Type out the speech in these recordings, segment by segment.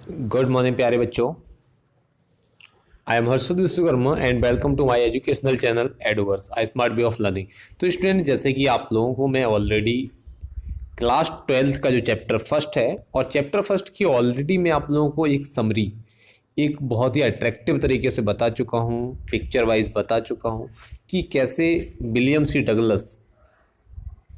Good morning प्यारे बच्चों। I am Harshad Vishwakarma and welcome to my educational channel adverse I smart way of learning. तो student, जैसे कि आप लोगों को मैं ऑलरेडी क्लास 12th का जो चैप्टर फर्स्ट है और चैप्टर फर्स्ट की ऑलरेडी मैं आप लोगों को एक समरी एक बहुत ही अट्रैक्टिव तरीके से बता चुका हूँ, पिक्चर वाइज बता चुका हूँ कि कैसे विलियम सी डगलस,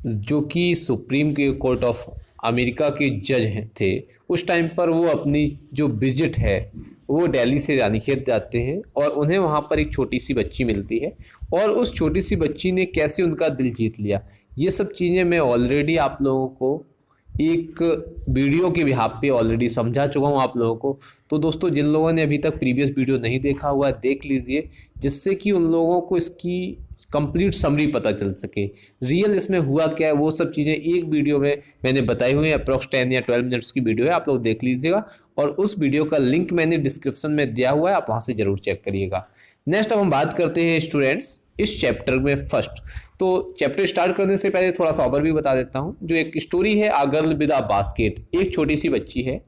जो कि सुप्रीम कोर्ट ऑफ अमेरिका के जज हैं थे, उस टाइम पर वो अपनी जो विजिट है वो दिल्ली से रानीखेत जाते हैं और उन्हें वहाँ पर एक छोटी सी बच्ची मिलती है और उस छोटी सी बच्ची ने कैसे उनका दिल जीत लिया, ये सब चीज़ें मैं ऑलरेडी आप लोगों को एक वीडियो के बिहाफ पे ऑलरेडी समझा चुका हूँ आप लोगों को। तो दोस्तों, जिन लोगों ने अभी तक प्रीवियस वीडियो नहीं देखा हुआ है देख लीजिए, जिससे कि उन लोगों को इसकी कंप्लीट समरी पता चल सके, रियल इसमें हुआ क्या है वो सब चीज़ें एक वीडियो में मैंने बताई हुई है। अप्रॉक्स 10 या 12 मिनट्स की वीडियो है, आप लोग देख लीजिएगा और उस वीडियो का लिंक मैंने डिस्क्रिप्शन में दिया हुआ है, आप वहाँ से ज़रूर चेक करिएगा। नेक्स्ट अब हम बात करते हैं स्टूडेंट्स इस चैप्टर में फर्स्ट। तो चैप्टर स्टार्ट करने से पहले थोड़ा सा ओवर भी बता देता हूँ। जो एक स्टोरी है, आ गर्ल विद अ बास्केट, एक छोटी सी बच्ची है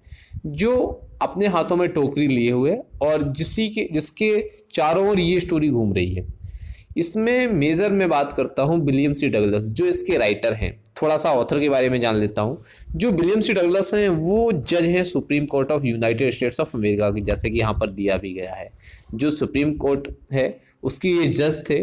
जो अपने हाथों में टोकरी लिए हुए और जिसके चारों ओर ये स्टोरी घूम रही है। इसमें मेजर में बात करता हूँ विलियम सी डगलस, जो इसके राइटर हैं। थोड़ा सा ऑथर के बारे में जान लेता हूँ। जो विलियम सी डगलस हैं वो जज हैं supreme court of United states of America की, जैसे कि यहाँ पर दिया भी गया है। जो सुप्रीम कोर्ट है उसके ये जज थे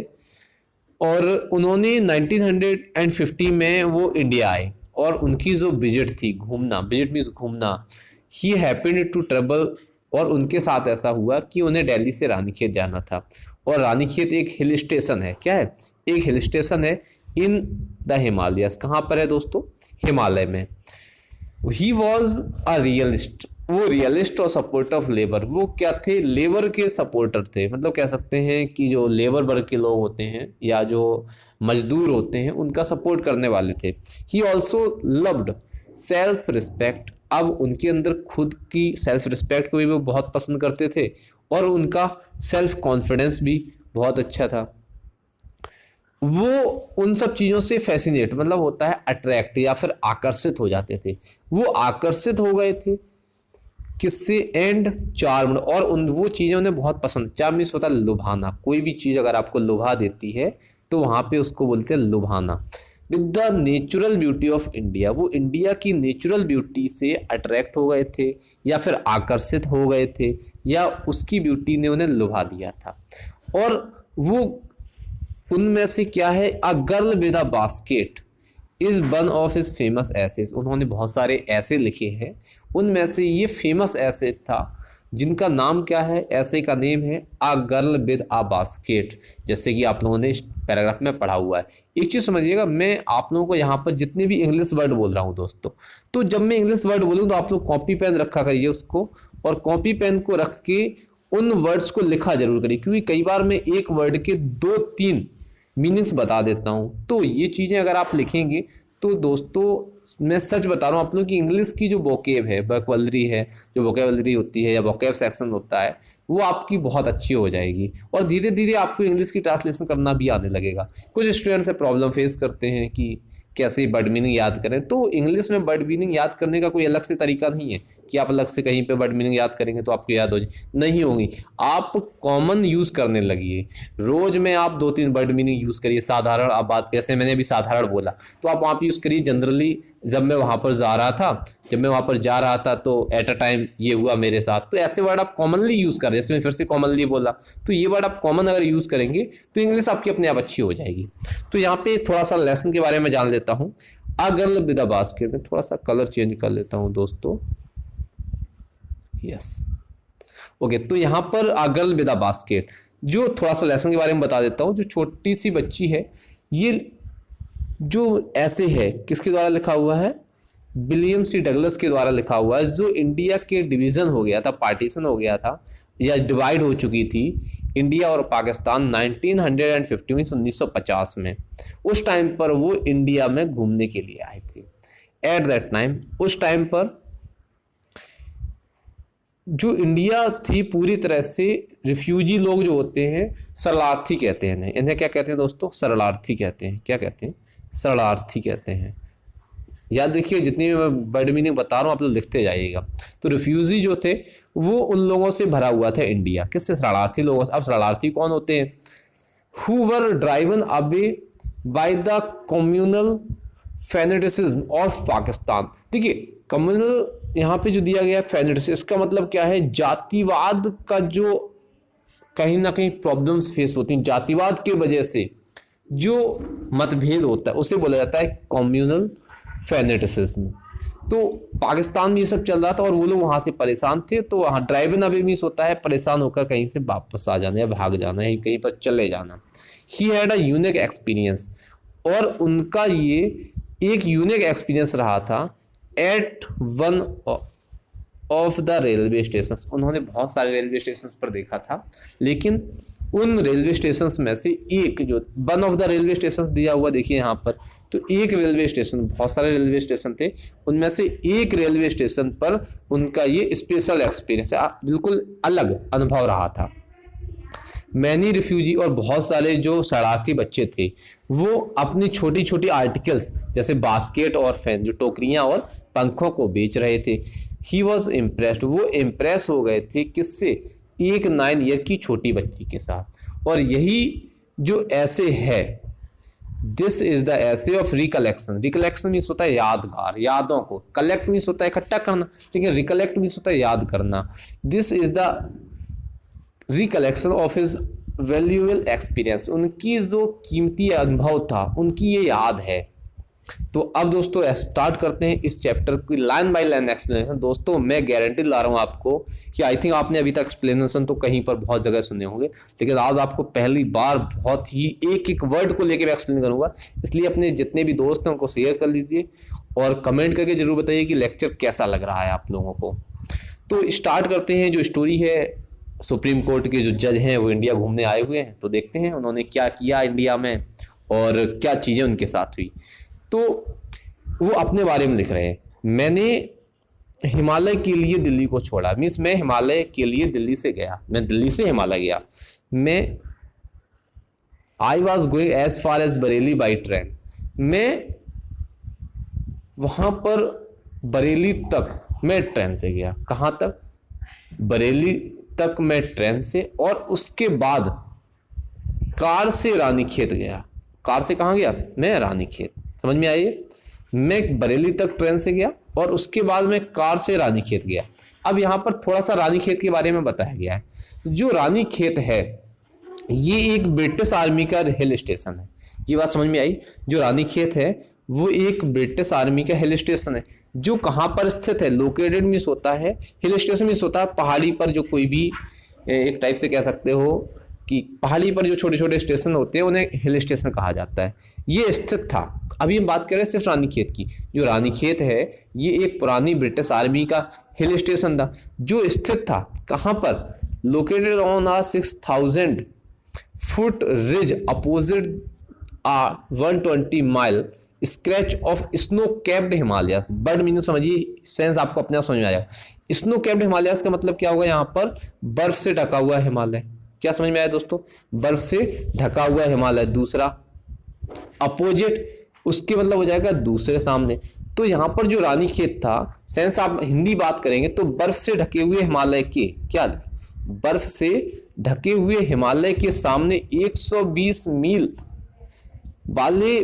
और उन्होंने 1950 में वो इंडिया आए और उनकी जो विजिट थी, घूमना, विजिट मीन्स घूमना, ही हैपेंड टू ट्रेवल, और उनके साथ ऐसा हुआ कि उन्हें दिल्ली से रानीखेत जाना था। और रानीखेत एक हिल स्टेशन है। क्या है? एक हिल स्टेशन है इन द हिमालयस। कहाँ पर है दोस्तों? हिमालय में। ही वॉज अ रियलिस्ट, वो रियलिस्ट और सपोर्टर ऑफ लेबर। वो क्या थे? लेबर के सपोर्टर थे। मतलब कह सकते हैं कि जो लेबर वर्ग के लोग होते हैं या जो मजदूर होते हैं उनका सपोर्ट करने वाले थे। He also loved self respect. अब उनके अंदर खुद की सेल्फ रिस्पेक्ट को भी वो बहुत पसंद करते थे और उनका सेल्फ कॉन्फिडेंस भी बहुत अच्छा था। वो उन सब चीज़ों से फैसिनेट, मतलब होता है अट्रैक्ट या फिर आकर्षित हो जाते थे। वो आकर्षित हो गए थे किससे? एंड चार्म्ड, और उन वो चीज़ें उन्हें बहुत पसंद। चार्म मीन्स होता है लुभाना। कोई भी चीज़ अगर आपको लुभा देती है तो वहाँ पे उसको बोलते हैं लुभाना। With the natural beauty of India, वो इंडिया की नेचुरल ब्यूटी से अट्रैक्ट हो गए थे या फिर आकर्षित हो गए थे या उसकी ब्यूटी ने उन्हें लुभा दिया था। और वो उनमें से क्या है? A girl with a basket is one of his famous essays. उन्होंने बहुत सारे ऐसे लिखे हैं, उनमें से ये फेमस ऐसे था जिनका नाम क्या है? ऐसे का नेम है a girl with a basket, जैसे कि आप लोगों ने इस पैराग्राफ में पढ़ा हुआ है। एक चीज़ समझिएगा, मैं आप लोगों को यहाँ पर जितने भी इंग्लिश वर्ड बोल रहा हूँ दोस्तों, तो जब मैं इंग्लिश वर्ड बोलूँ तो आप लोग कॉपी पेन रखा करिए उसको, और कॉपी पेन को रख के उन वर्ड्स को लिखा जरूर करिए, क्योंकि कई बार मैं एक वर्ड के 2-3 मीनिंग्स बता देता हूँ। तो ये चीज़ें अगर आप लिखेंगे तो दोस्तों, मैं सच बता रहा हूँ आप लोग की इंग्लिश की जो वोकेब है, वोकैबुलरी है, जो वोकैबुलरी होती है या वोकैब सेक्शन होता है, वो आपकी बहुत अच्छी हो जाएगी और धीरे धीरे आपको इंग्लिश की ट्रांसलेशन करना भी आने लगेगा। कुछ स्टूडेंट्स से प्रॉब्लम फेस करते हैं कि कैसे वर्ड मीनिंग याद करें। तो इंग्लिश में वर्ड मीनिंग याद करने का कोई अलग से तरीका नहीं है कि आप अलग से कहीं पे वर्ड मीनिंग याद करेंगे तो आपको याद हो जाए, नहीं होगी। आप कॉमन यूज़ करने लगिए। रोज़ में आप 2-3 वर्ड मीनिंग यूज़ करिए। साधारण, आप बात कैसे, मैंने भी साधारण बोला तो आप वहाँ पर यूज़ करिए। जनरली जब मैं वहाँ पर जा रहा था तो एट अ टाइम ये हुआ मेरे साथ, तो ऐसे वर्ड आप कॉमनली यूज़ कर रहे हैं। जैसे मैं फिर से कॉमनली बोला, तो ये वर्ड आप कॉमन अगर यूज़ करेंगे तो इंग्लिश आपकी अपने आप अच्छी हो जाएगी। तो यहाँ पे थोड़ा सा लेसन के बारे में जान लेता हूँ। अ गर्ल विद अ बास्केट में थोड़ा सा कलर चेंज कर लेता हूँ दोस्तों। Yes, okay. तो यहाँ पर अ गर्ल विद अ बास्केट, जो थोड़ा सा लेसन के बारे में बता देता हूँ। जो छोटी सी बच्ची है, ये जो ऐसे है किसके द्वारा लिखा हुआ है? विलियम सी डगलस के द्वारा लिखा हुआ है। जो इंडिया के डिवीज़न हो गया था, पार्टीशन हो गया था या डिवाइड हो चुकी थी इंडिया और पाकिस्तान 1950 मीन्स 1950 में, उस टाइम पर वो इंडिया में घूमने के लिए आए थे। एट दैट टाइम, उस टाइम पर जो इंडिया थी पूरी तरह से, रिफ्यूजी लोग जो होते हैं, शरणार्थी कहते हैं इन्हें क्या कहते हैं दोस्तों? शरणार्थी कहते हैं। क्या कहते हैं? शरणार्थी कहते हैं। याद रखिए, जितनी भी मैं वर्ड मीनिंग बता रहा हूँ आप लोग लिखते जाइएगा। तो रिफ्यूजी जो थे वो उन लोगों से भरा हुआ था इंडिया, किससे? शरणार्थी लोगों से। अब शरणार्थी कौन होते हैं? who were driven away by the communal fanaticism of Pakistan. देखिए कम्युनल यहाँ पे जो दिया गया है फेनेटिस, इसका मतलब क्या है? जातिवाद का जो कहीं ना कहीं प्रॉब्लम्स फेस होती हैं, जातिवाद के वजह से जो मतभेद होता है उसे बोला जाता है कम्युनल फेनेटिसिज्म। तो पाकिस्तान में ये सब चल रहा था और वो लोग वहां से परेशान थे। तो वहाँ ड्राइव इन अवे मीन्स होता है परेशान होकर कहीं से वापस आ जाना या भाग जाना या कहीं पर चले जाना। He had a unique experience, और उनका ये एक यूनिक एक्सपीरियंस रहा था at one of the railway station. उन्होंने बहुत सारे रेलवे स्टेशन पर देखा था, लेकिन उन रेलवे स्टेशन में से एक, जो one of the railway station दिया हुआ देखिए यहाँ पर, तो एक रेलवे स्टेशन, बहुत सारे रेलवे स्टेशन थे, उनमें से एक रेलवे स्टेशन पर उनका ये स्पेशल एक्सपीरियंस, बिल्कुल अलग अनुभव रहा था। मैनी रिफ्यूजी, और बहुत सारे जो शरणार्थी बच्चे थे वो अपनी छोटी छोटी आर्टिकल्स जैसे बास्केट और फैन, जो टोकरियां और पंखों को बेच रहे थे। ही वॉज इम्प्रेस्ड, वो इम्प्रेस हो गए थे किससे? एक 9 ईयर की छोटी बच्ची के साथ। और यही जो ऐसे है, दिस इज द ऐसे ऑफ रिकलेक्शन। रिकलेक्शन मीन्स होता है यादगार, यादों को। कलेक्ट मीन्स होता है इकट्ठा करना, लेकिन रिकलेक्ट मीन्स होता है याद करना। This is the recollection of his valuable experience, उनकी जो कीमती अनुभव था उनकी ये याद है। तो अब दोस्तों स्टार्ट करते हैं इस चैप्टर की लाइन बाय लाइन एक्सप्लेनेशन। दोस्तों मैं गारंटी ला रहा हूँ आपको कि आई थिंक आपने अभी तक एक्सप्लेनेशन तो कहीं पर बहुत जगह सुने होंगे, लेकिन आज आपको पहली बार बहुत ही एक एक वर्ड को लेकर मैं एक्सप्लेन करूँगा। इसलिए अपने जितने भी दोस्त हैं उनको शेयर कर लीजिए और कमेंट करके जरूर बताइए कि लेक्चर कैसा लग रहा है आप लोगों को। तो स्टार्ट करते हैं। जो स्टोरी है, सुप्रीम कोर्ट के जो जज हैं वो इंडिया घूमने आए हुए हैं, तो देखते हैं उन्होंने क्या किया इंडिया में और क्या चीज़ें उनके साथ हुई। तो वो अपने बारे में लिख रहे हैं, मैंने हिमालय के लिए दिल्ली को छोड़ा। मीन्स मैं हिमालय के लिए दिल्ली से गया, मैं दिल्ली से हिमालय गया। मैं I was going as far as Bareilly by train, मैं वहाँ पर बरेली तक मैं ट्रेन से गया। कहाँ तक? बरेली तक मैं ट्रेन से, और उसके बाद कार से रानीखेत गया। कार से कहाँ गया? मैं रानीखेत। समझ में आई? मैं बरेली तक ट्रेन से गया और उसके बाद मैं कार से रानीखेत गया। अब यहाँ पर थोड़ा सा रानीखेत के बारे में बताया गया है। जो रानीखेत है ये एक ब्रिटिश आर्मी का हिल स्टेशन है। ये बात समझ में आई? जो रानीखेत है वो एक ब्रिटिश आर्मी का हिल स्टेशन है, जो कहाँ पर स्थित है? लोकेटेड मीन्स होता है, हिल स्टेशन मीन्स होता है पहाड़ी पर, जो कोई भी एक टाइप से कह सकते हो कि पहाड़ी पर जो छोटे छोटे स्टेशन होते हैं उन्हें हिल स्टेशन कहा जाता है। ये स्थित था। अभी हम बात करें सिर्फ रानीखेत की। जो रानीखेत है ये एक पुरानी ब्रिटिश आर्मी का हिल स्टेशन था, जो स्थित था कहाँ पर? Located on a 6000 foot ridge opposite a 120 mile scratch of snow capped Himalayas. Word meaning समझिए, सेंस आपको अपने आप समझ में आएगा। स्नो कैप्ड हिमालयस का मतलब क्या होगा? यहाँ पर बर्फ से ढका हुआ हिमालय। क्या समझ में आया दोस्तों? बर्फ से ढका हुआ हिमालय। दूसरा अपोजिट, उसके मतलब हो जाएगा दूसरे, सामने। तो यहाँ पर जो रानीखेत था, सेंस आप हिंदी बात करेंगे तो बर्फ से ढके हुए हिमालय के, क्या बर्फ से ढके हुए हिमालय के सामने 120 मील वाले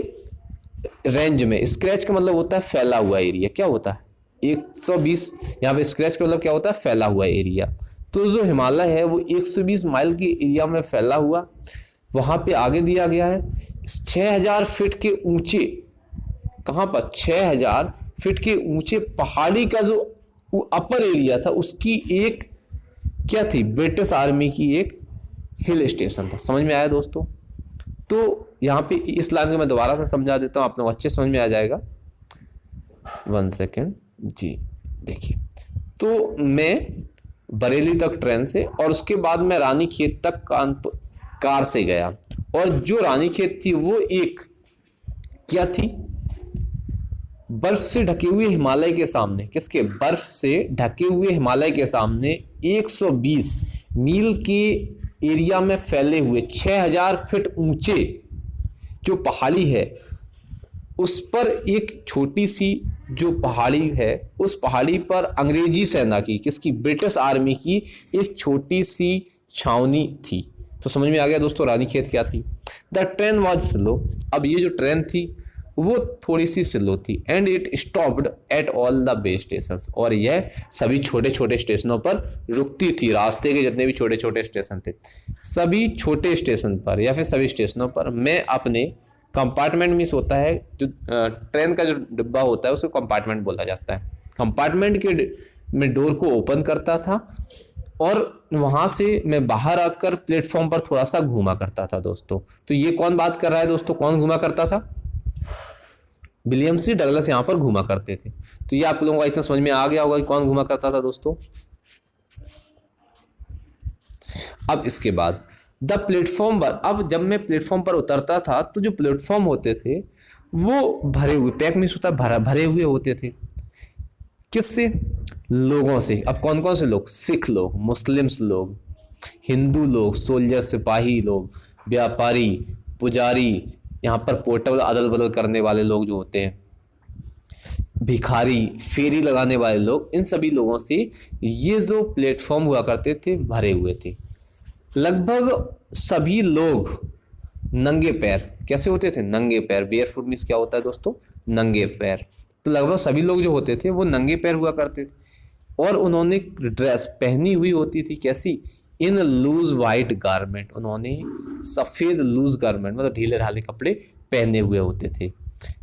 रेंज में, स्क्रैच का मतलब होता है फैला हुआ एरिया। क्या होता है? 120, यहाँ पे स्क्रैच का मतलब क्या होता है? फैला हुआ एरिया। तो जो हिमालय है वो 120 माइल के एरिया में फैला हुआ। वहां पे आगे दिया गया है 6000 फीट के ऊंचे, कहां पर? 6000 फीट के ऊंचे पहाड़ी का जो अपर एरिया था उसकी एक क्या थी? ब्रिटिश आर्मी की एक हिल स्टेशन था। समझ में आया दोस्तों? तो यहाँ पे इस लाइन को मैं दोबारा से समझा देता हूँ, आप लोग अच्छे समझ में आ जाएगा। 1 सेकेंड जी। देखिए, तो मैं बरेली तक ट्रेन से और उसके बाद मैं रानीखेत तक कार से गया। और जो रानीखेत थी वो एक क्या थी? बर्फ से ढके हुए हिमालय के सामने। किसके? बर्फ से ढके हुए हिमालय के सामने 120 मील के एरिया में फैले हुए 6000 फीट ऊंचे जो पहाड़ी है उस पर एक छोटी सी जो पहाड़ी है, उस पहाड़ी पर अंग्रेजी सेना की, किसकी, ब्रिटिश आर्मी की एक छोटी सी छावनी थी। तो समझ में आ गया दोस्तों रानीखेत क्या थी। द ट्रेन वॉज स्लो, अब ये जो ट्रेन थी वो थोड़ी सी स्लो थी। And it stopped at all the base station, और यह सभी छोटे छोटे स्टेशनों पर रुकती थी। रास्ते के जितने भी छोटे छोटे स्टेशन थे, सभी छोटे स्टेशन पर या फिर सभी स्टेशनों पर मैं अपने कंपार्टमेंट मिस होता है, जो ट्रेन का जो डिब्बा होता है उसको कंपार्टमेंट बोला जाता है। कंपार्टमेंट के में डोर को ओपन करता था और वहां से मैं बाहर आकर प्लेटफॉर्म पर थोड़ा सा घूमा करता था दोस्तों। तो ये कौन बात कर रहा है दोस्तों, कौन घूमा करता था? विलियम सी डगलस यहाँ पर घूमा करते थे। तो ये आप लोगों को इतना समझ में आ गया होगा कि कौन घूमा करता था दोस्तों। अब इसके बाद द प्लेटफॉर्म पर, अब जब मैं प्लेटफॉर्म पर उतरता था तो जो प्लेटफॉर्म होते थे वो भरे हुए, पैक मीन्स होता है भरे हुए होते थे। किससे? लोगों से। अब कौन कौन से लोग? सिख लोग, मुस्लिम्स लोग, हिंदू लोग, सोल्जर सिपाही लोग, व्यापारी, पुजारी, यहाँ पर पोर्टेबल अदल बदल करने वाले लोग जो होते हैं, भिखारी, फेरी लगाने वाले लोग, इन सभी लोगों से ये जो प्लेटफॉर्म हुआ करते थे भरे हुए थे। लगभग सभी लोग नंगे पैर, कैसे होते थे? नंगे पैर। बेयरफुट मींस क्या होता है दोस्तों? नंगे पैर। तो लगभग सभी लोग जो होते थे वो नंगे पैर हुआ करते थे और उन्होंने ड्रेस पहनी हुई होती थी, कैसी? इन लूज वाइट गारमेंट, उन्होंने सफ़ेद लूज गारमेंट मतलब ढीले ढाले कपड़े पहने हुए होते थे।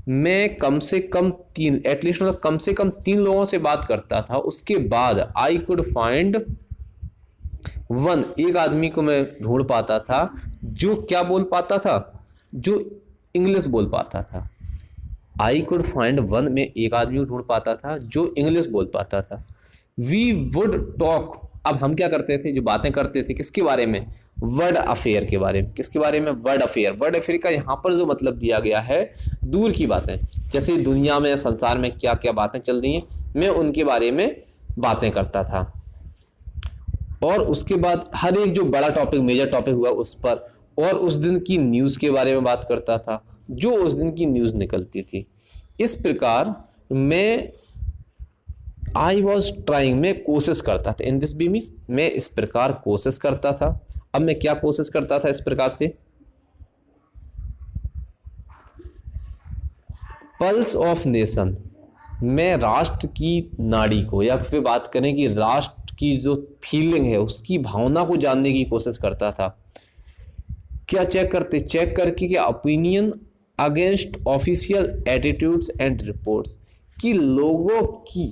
मैं कम से कम तीन, एटलीस्ट मतलब कम से कम 3 लोगों से बात करता था। उसके बाद आई कुड फाइंड वन, एक आदमी को मैं ढूंढ पाता था जो क्या बोल पाता था? जो इंग्लिश बोल पाता था। आई कुड फाइंड वन, में एक आदमी को ढूंढ पाता था जो इंग्लिश बोल पाता था। वी वुड टॉक, अब हम क्या करते थे? जो बातें करते थे किसके बारे में? वर्ल्ड अफेयर के बारे में। किसके बारे में? World affair. वर्ल्ड अफेयर का यहाँ पर जो मतलब दिया गया है, दूर की बातें, जैसे दुनिया में, संसार में क्या क्या बातें चल रही हैं, मैं उनके बारे में बातें करता था। और उसके बाद हर एक जो बड़ा टॉपिक, मेजर टॉपिक हुआ उस पर, और उस दिन की न्यूज़ के बारे में बात करता था, जो उस दिन की न्यूज़ निकलती थी। इस प्रकार मैं आई वॉज ट्राइंग, मैं कोशिश करता था। इन दिस बी मीन्स मैं इस प्रकार कोशिश करता था। अब मैं क्या कोशिश करता था इस प्रकार से? पल्स ऑफ नेशन, मैं राष्ट्र की नाड़ी को, या फिर बात करें कि राष्ट्र की जो फीलिंग है, उसकी भावना को जानने की कोशिश करता था। क्या चेक करते? चेक करके कि opinion against official attitudes and reports, कि लोगों की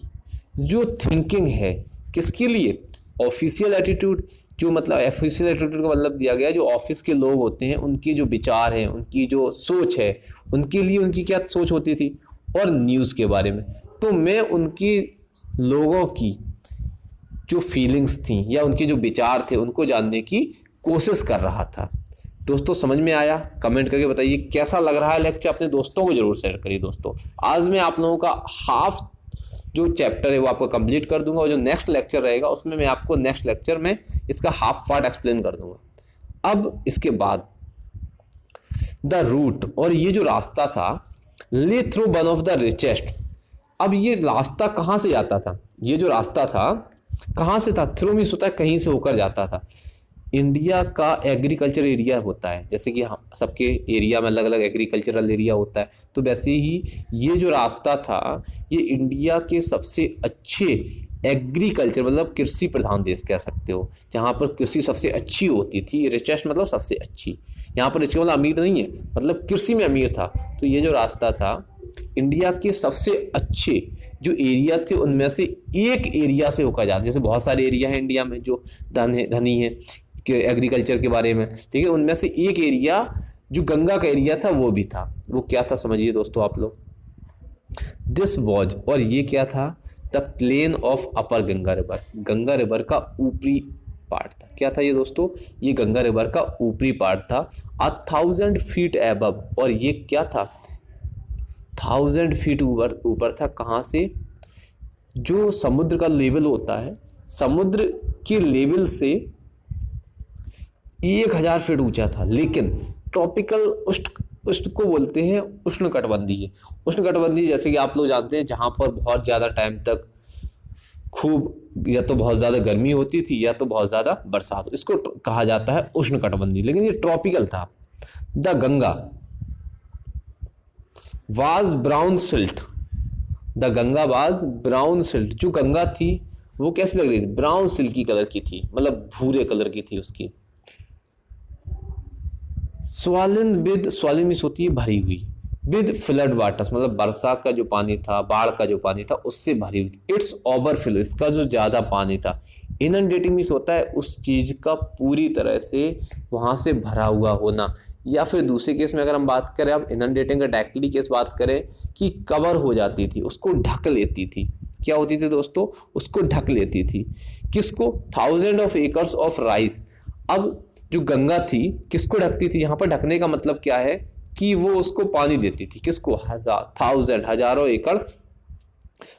जो थिंकिंग है किसके लिए? ऑफिशियल एटीट्यूड, जो मतलब ऑफिशियल एटीट्यूड का मतलब दिया गया, जो ऑफिस के लोग होते हैं उनके जो विचार हैं, उनकी जो सोच है, उनके लिए उनकी क्या सोच होती थी, और न्यूज़ के बारे में। तो मैं उनके लोगों की जो फीलिंग्स थी या उनके जो विचार थे उनको जानने की कोशिश कर रहा था। दोस्तों समझ में आया? कमेंट करके बताइए कैसा लग रहा है लेक्चर। अपने दोस्तों को जरूर शेयर करिए दोस्तों। आज मैं आप लोगों का हाफ जो चैप्टर है वो आपको कंप्लीट कर दूंगा, और जो नेक्स्ट लेक्चर रहेगा उसमें मैं आपको नेक्स्ट लेक्चर में इसका हाफ पार्ट एक्सप्लेन कर दूंगा। अब इसके बाद द रूट, और ये जो रास्ता था, ले through one of the richest. अब ये रास्ता कहाँ से जाता था? ये जो रास्ता था कहाँ से था? थ्रू मीन्स होता है कहीं से होकर जाता था। इंडिया का एग्रीकल्चर एरिया होता है, जैसे कि हम सबके एरिया में अलग अलग एग्रीकल्चरल एरिया होता है, तो वैसे ही ये जो रास्ता था ये इंडिया के सबसे अच्छे एग्रीकल्चर मतलब कृषि प्रधान देश कह सकते हो, जहाँ पर कृषि सबसे अच्छी होती थी। रिचेस्ट मतलब सबसे अच्छी, यहाँ पर इसके मतलब अमीर नहीं है, मतलब कृषि में अमीर था। तो ये जो रास्ता था इंडिया के सबसे अच्छे जो एरिया थे उनमें से एक एरिया से होकर जाता। जैसे बहुत सारे एरिया है इंडिया में जो धनी है एग्रीकल्चर के बारे में, ठीक है, उनमें से एक एरिया जो गंगा का एरिया था वो भी था। वो क्या था समझिए दोस्तों आप लोग। दिस वॉज, और ये क्या था? The plain of upper Ganga river, Ganga river का ऊपरी पार्ट था। क्या था ये दोस्तों? ये गंगा रिवर का ऊपरी पार्ट था, 1000 फीट एबव। और ये क्या था? 1000 फीट ऊपर था। कहाँ से? जो समुद्र का लेवल होता है, समुद्र के लेवल से 1000 फीट ऊंचा था। लेकिन ट्रॉपिकल उष्ण उसको बोलते हैं उष्णकटिबंधीय। उष्णकटिबंधीय जैसे कि आप लोग जानते हैं जहाँ पर बहुत ज़्यादा टाइम तक खूब या तो बहुत ज़्यादा गर्मी होती थी या तो बहुत ज़्यादा बरसात, इसको कहा जाता है उष्णकटिबंधीय। लेकिन ये ट्रॉपिकल था। The Ganga was brown silt. The Ganga was brown silt. जो गंगा थी वो कैसी लग रही थी? ब्राउन सिल्की कलर की थी, मतलब भूरे कलर की थी उसकी। स्वालिन विद, स्वालिन मीन्स होती है भरी हुई, विद फ्लड वाटर्स मतलब वर्षा का जो पानी था, बाढ़ का जो पानी था उससे भरी हुई थी। इट्स ओवरफ्लो, इसका जो ज्यादा पानी था। इनंडेटिंग मीन्स होता है उस चीज का पूरी तरह से वहां से भरा हुआ होना। या फिर दूसरे केस में अगर हम बात करें, अब इनंडेटिंग का डायरेक्टली केस बात करें कि कवर हो जाती थी, उसको ढक लेती थी। क्या होती थी दोस्तों? उसको ढक लेती थी। किसको? 1000 ऑफ एकर्स ऑफ राइस। अब जो गंगा थी किसको ढकती थी? यहाँ पर ढकने का मतलब क्या है कि वो उसको पानी देती थी। किसको? हजारों एकड़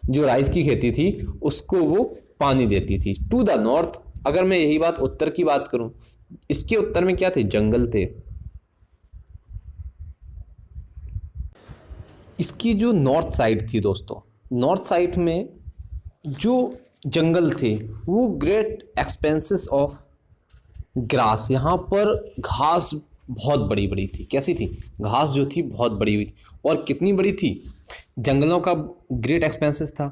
जो राइस की खेती थी उसको वो पानी देती थी। टू द नॉर्थ, अगर मैं यही बात उत्तर की बात करूं, इसके उत्तर में क्या थे? जंगल थे। इसकी जो नॉर्थ साइड थी दोस्तों, नॉर्थ साइड में जो जंगल थे वो ग्रेट एक्सपेंसेस ऑफ ग्रास, यहाँ पर घास बहुत बड़ी बड़ी थी। कैसी थी? घास जो थी बहुत बड़ी हुई थी। और कितनी बड़ी थी? जंगलों का ग्रेट एक्सपेंसेस था।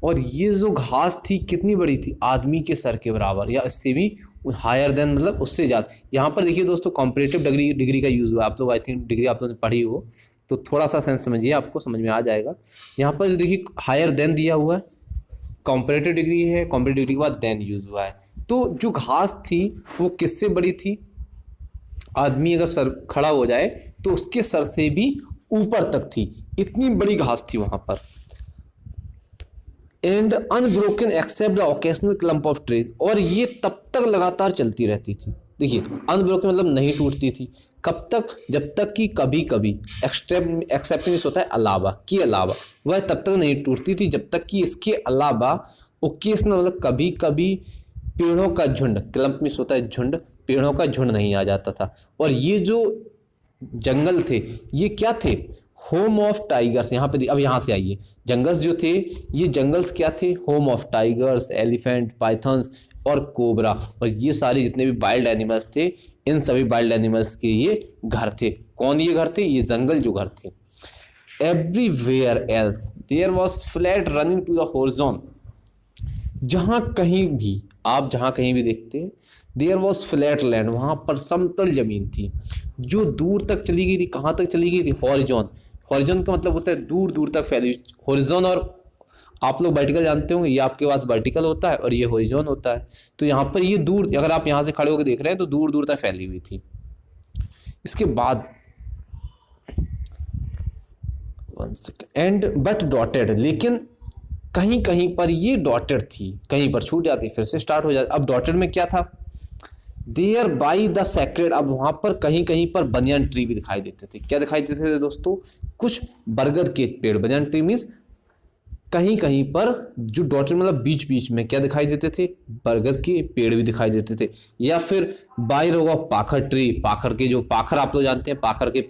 और ये जो घास थी कितनी बड़ी थी? आदमी के सर के बराबर या इससे भी हायर देन, मतलब उससे ज़्यादा। यहाँ पर देखिए दोस्तों कॉम्परेटिव डिग्री का यूज़ हुआ। आप लोग आई थिंक डिग्री आप लोगों ने पढ़ी हो तो थोड़ा सा सेंस समझिए, आपको समझ में आ जाएगा। यहाँ पर देखिए हायर देन दिया हुआ है, कॉम्परेटिव डिग्री है, कॉम्परेटिव डिग्री के बाद देन यूज़ हुआ है। तो जो घास थी वो किससे बड़ी थी? आदमी अगर सर खड़ा हो जाए तो उसके सर से भी ऊपर तक थी, इतनी बड़ी घास थी वहां पर। And unbroken except the occasional clump of trees, और ये तब तक लगातार चलती रहती थी। देखिए अनब्रोकन मतलब नहीं टूटती थी। कब तक? जब तक कि कभी कभी, एक्सेप्ट मीन्स होता है अलावा, के अलावा, वह तब तक नहीं टूटती थी जब तक कि इसके अलावा ओकेशनल मतलब कभी कभी पेड़ों का झुंड, क्लम्प मीन्स होता है झुंड, पेड़ों का झुंड नहीं आ जाता था। और ये जो जंगल थे ये क्या थे? Home of tigers. यहाँ पे अब यहाँ से आइए, जंगल्स जो थे ये जंगल्स क्या थे? Home of tigers, elephant, pythons और कोबरा। और ये सारे जितने भी वाइल्ड एनिमल्स थे, इन सभी वाइल्ड एनिमल्स के ये घर थे। कौन ये घर थे? ये जंगल जो घर थे। Everywhere else there was flat running to the horizon. जहाँ कहीं भी आप जहाँ कहीं भी देखते हैं देयर वॉज फ्लैट लैंड, वहाँ पर समतल जमीन थी जो दूर तक चली गई थी। कहाँ तक चली गई थी? हॉरिजॉन। हॉरिजॉन का मतलब होता है दूर दूर तक फैली हुई। हॉरिजॉन, और आप लोग वर्टिकल जानते होंगे, ये आपके पास वर्टिकल होता है और ये हॉरिजॉन होता है। तो यहाँ पर ये दूर, अगर आप यहाँ से खड़े होकर देख रहे हैं तो दूर दूर तक फैली हुई थी। इसके बाद एंड बट डॉटेड, लेकिन कहीं कहीं पर ये डॉटेड थी, कहीं पर छूट जाती फिर से स्टार्ट हो जाती। अब डॉटेड में क्या था? There by the sacred. अब वहां पर कहीं कहीं पर बनियान ट्री भी दिखाई देते थे। क्या दिखाई देते थे दोस्तों? कुछ बरगद के पेड़। बनियान ट्री मीन्स कहीं कहीं पर जो डॉटेड मतलब बीच बीच में क्या दिखाई देते थे? बरगद के पेड़ भी दिखाई देते थे। या फिर by row of Pakhar tree, पाखर के जो पाखर आप लोग जानते हैं, पाखर के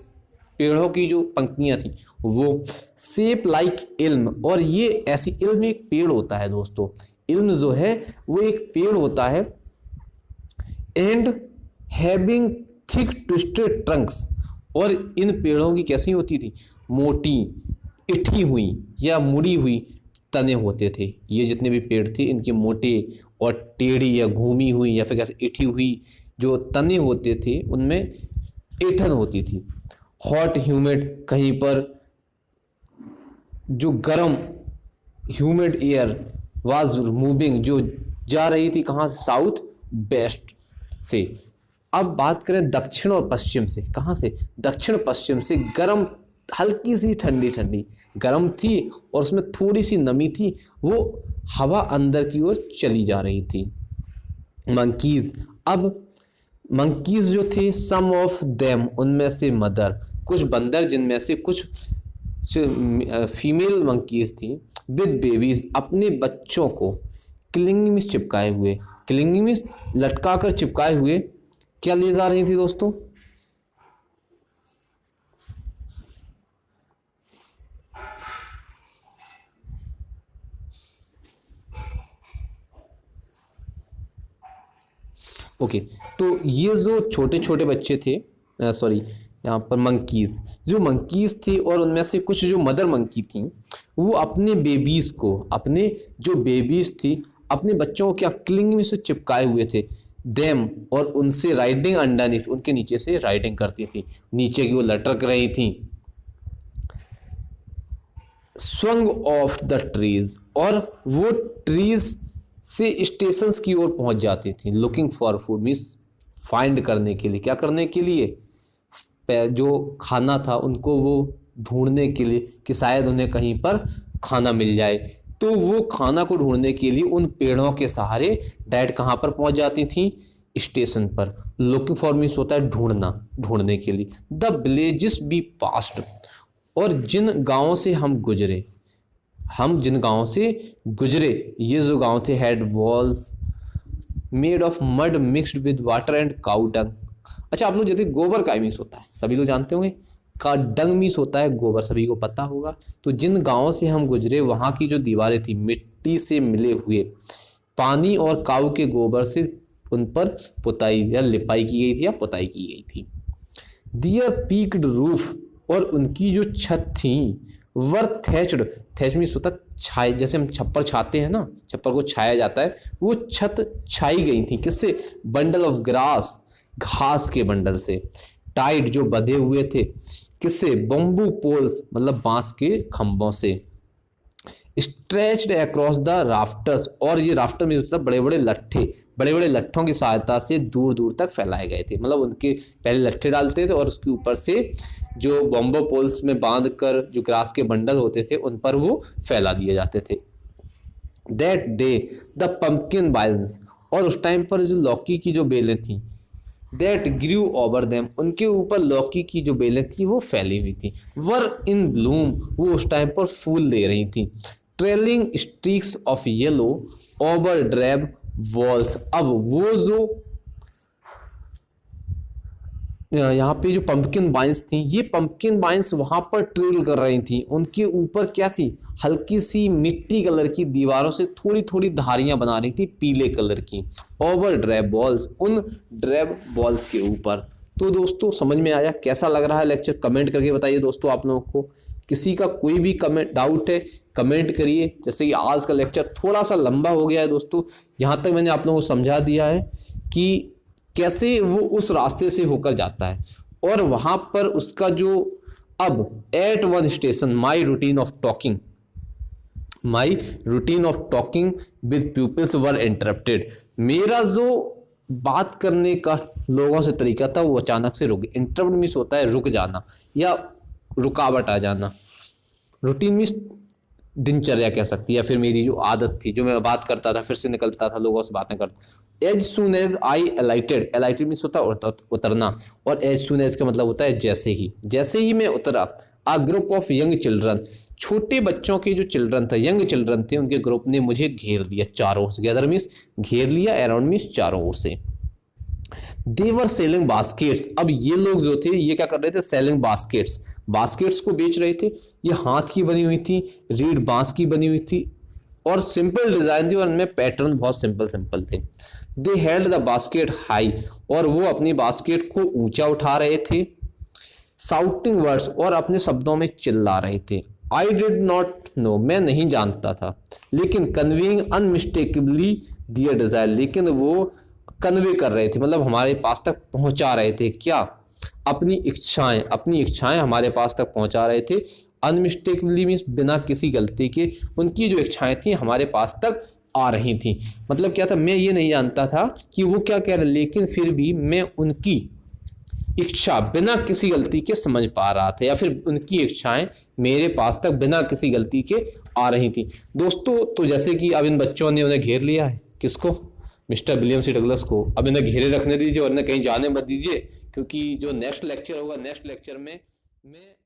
पेड़ों की जो पंक्तियां थी वो। शेप लाइक इल्म, और ये ऐसी, इल्म एक पेड़ होता है दोस्तों, इल्म जो है वो एक पेड़ होता है। And having thick twisted Trunks, और इन पेड़ों की कैसी होती थी? मोटी, इठी हुई या मुड़ी हुई तने होते थे। ये जितने भी पेड़ थे इनके मोटे और टेढ़ी या घूमी हुई या फिर कैसे इठी हुई जो तने होते थे उनमें ऐंठन होती थी। हॉट ह्यूमिड, कहीं पर जो गर्म ह्यूमिड एयर वाज मूविंग, जो जा रही थी कहाँ से? साउथ वेस्ट से। अब बात करें दक्षिण और पश्चिम से। कहाँ से? दक्षिण पश्चिम से गर्म, हल्की सी ठंडी ठंडी गर्म थी और उसमें थोड़ी सी नमी थी, वो हवा अंदर की ओर चली जा रही थी। मंकीज, अब मंकीज जो थे, सम ऑफ देम, उनमें से मदर, कुछ बंदर जिनमें से कुछ फीमेल मंकीज थी, विद बेबीज, अपने बच्चों को क्लिंगिंग में चिपकाए हुए, क्लिंगिंग में लटका कर चिपकाए हुए क्या ले जा रही थी दोस्तों? ओके, तो ये जो छोटे छोटे बच्चे थे, सॉरी यहाँ पर मंकीज़, जो मंकीज़ थे और उनमें से कुछ जो मदर मंकी थी, वो अपने बेबीज़ को, अपने जो बेबीज़ थी, अपने बच्चों को क्या क्लिंग में से चिपकाए हुए थे देम, और उनसे राइडिंग अंडरनीथ, उनके नीचे से राइडिंग करती थी, नीचे की वो लटक रही थी। स्वंग ऑफ द ट्रीज, और वो ट्रीज से स्टेशंस की ओर पहुंच जाती थी। Looking for food means find करने के लिए, क्या करने के लिए, जो खाना था उनको वो ढूंढने के लिए कि शायद उन्हें कहीं पर खाना मिल जाए। तो वो खाना को ढूंढने के लिए उन पेड़ों के सहारे डायरेक्ट कहाँ पर पहुंच जाती थी, स्टेशन पर। लुकिंग फॉर मीन्स होता है ढूंढना, ढूंढने के लिए। द विलेजेस बी पास्ट, और जिन गाँवों से हम गुजरे, हम जिन गाँव से गुजरे, ये जो गाँव थे, had walls made of mud mixed with water and cow dung. अच्छा, आप लोग जैसे गोबर का मीन्स होता है, सभी लोग जानते होंगे, का डंग मीन्स होता है गोबर, सभी को पता होगा। तो जिन गाँवों से हम गुजरे, वहाँ की जो दीवारें थी मिट्टी से मिले हुए, पानी और काऊ के गोबर से उन पर पुताई या लिपाई की गई थी या पुताई की गई थी। दियर पीक्ड रूफ, और उनकी जो छत थी, वर थैच्ड, थैच मीन्स होता है छाए, जैसे हम छप्पर छाते हैं ना, छप्पर को छाया जाता है, वो छत छाई गई थी किससे, बंडल ऑफ ग्रास, घास के बंडल से। टाइड, जो बंधे हुए थे किससे, बम्बू पोल्स, मतलब बांस के खंभों से। स्ट्रेच्ड अक्रॉस द राफ्टर्स, और ये राफ्टर में होता है बड़े बड़े लट्ठे, बड़े बड़े लट्ठों की सहायता से दूर दूर तक फैलाए गए थे। मतलब उनके पहले लट्ठे डालते थे और उसके ऊपर से जो बम्बो पोल्स में बांध कर जो ग्रास के बंडल होते थे उन पर वो फैला दिए जाते थे। That day the pumpkin vines, और उस टाइम पर जो लौकी की जो बेलें थी, दैट ग्रू ओवर देम, उनके ऊपर लौकी की जो बेलें थी वो फैली हुई थी। वर इन ब्लूम, वो उस टाइम पर फूल दे रही थी। Trailing streaks of yellow over drab walls, अब वो जो यहाँ पे जो पंपकिन वाइन्स थी, ये पंपकिन वाइन्स वहाँ पर ट्रेल कर रही थी, उनके ऊपर क्या थी, हल्की सी मिट्टी कलर की दीवारों से थोड़ी थोड़ी धारियां बना रही थी पीले कलर की, ओवर ड्रैब बॉल्स, उन ड्रैब बॉल्स के ऊपर। तो दोस्तों समझ में आया, कैसा लग रहा है लेक्चर, कमेंट करके बताइए दोस्तों आप लोगों को। किसी का कोई भी कमेंट डाउट है कमेंट करिए। जैसे कि आज का लेक्चर थोड़ा सा लंबा हो गया है दोस्तों, यहाँ तक मैंने आप लोगों को समझा दिया है कि कैसे वो उस रास्ते से होकर जाता है, और वहाँ पर उसका जो अब at one station my routine of talking with peoples were interrupted, मेरा जो बात करने का लोगों से तरीका था वो अचानक से रुक गया। इंटरप्ट मीन्स होता है रुक जाना या रुकावट आ जाना। रूटीन मीन्स दिनचर्या कह सकती है, या फिर मेरी जो आदत थी, जो मैं बात करता था फिर से निकलता था, लोगों से बातें करता। As soon as I alighted, alighted means होता है उतरना, और एज सुन एज का मतलब होता है जैसे ही मैं उतरा। आ ग्रुप ऑफ यंग चिल्ड्रन, छोटे बच्चों के जो चिल्ड्रन थे, यंग चिल्ड्रन थे, उनके ग्रुप ने मुझे घेर दिया चारों ओर से। गैदर मीन्स घेर लिया, अराउंड मीन्स चारों ओर से। देवर सेलिंग बास्केट्स, अब ये लोग जो थे ये क्या कर रहे थे, सेलिंग बास्केट्स को बेच रहे थे। ये हाथ की बनी हुई थी, रीड बांस की बनी हुई थी, और सिंपल डिजाइन थी, और उनमें पैटर्न बहुत सिंपल थे। दे हेल्ड द बास्केट हाई, और वो अपनी बास्केट को ऊंचा उठा रहे थे। साउटिंग वर्ड्स, और अपने शब्दों में चिल्ला रहे थे। आई डिड नॉट नो, मैं नहीं जानता था, लेकिन कन्वेइंग अनमिस्टेकेबली दियर डिजायर, लेकिन वो कन्वे कर रहे थे, मतलब हमारे पास तक पहुंचा रहे थे। क्या, अपनी इच्छाएं हमारे पास तक पहुंचा रहे थे। अनमिस्टेकबली मीन्स बिना किसी गलती के उनकी जो इच्छाएं थी हमारे पास तक आ रही थी। मतलब क्या था, मैं ये नहीं जानता था कि वो क्या कह रहे, लेकिन फिर भी मैं उनकी इच्छा बिना किसी गलती के समझ पा रहा था, या फिर उनकी इच्छाएं मेरे पास तक बिना किसी गलती के आ रही थी। दोस्तों तो जैसे कि अब इन बच्चों ने उन्हें घेर लिया है, किसको, मिस्टर विलियम सी डगलस को। अब इन्हें घेरे रखने दीजिए और इन्हें कहीं जाने मत दीजिए, क्योंकि जो नेक्स्ट लेक्चर होगा, नेक्स्ट लेक्चर में मैं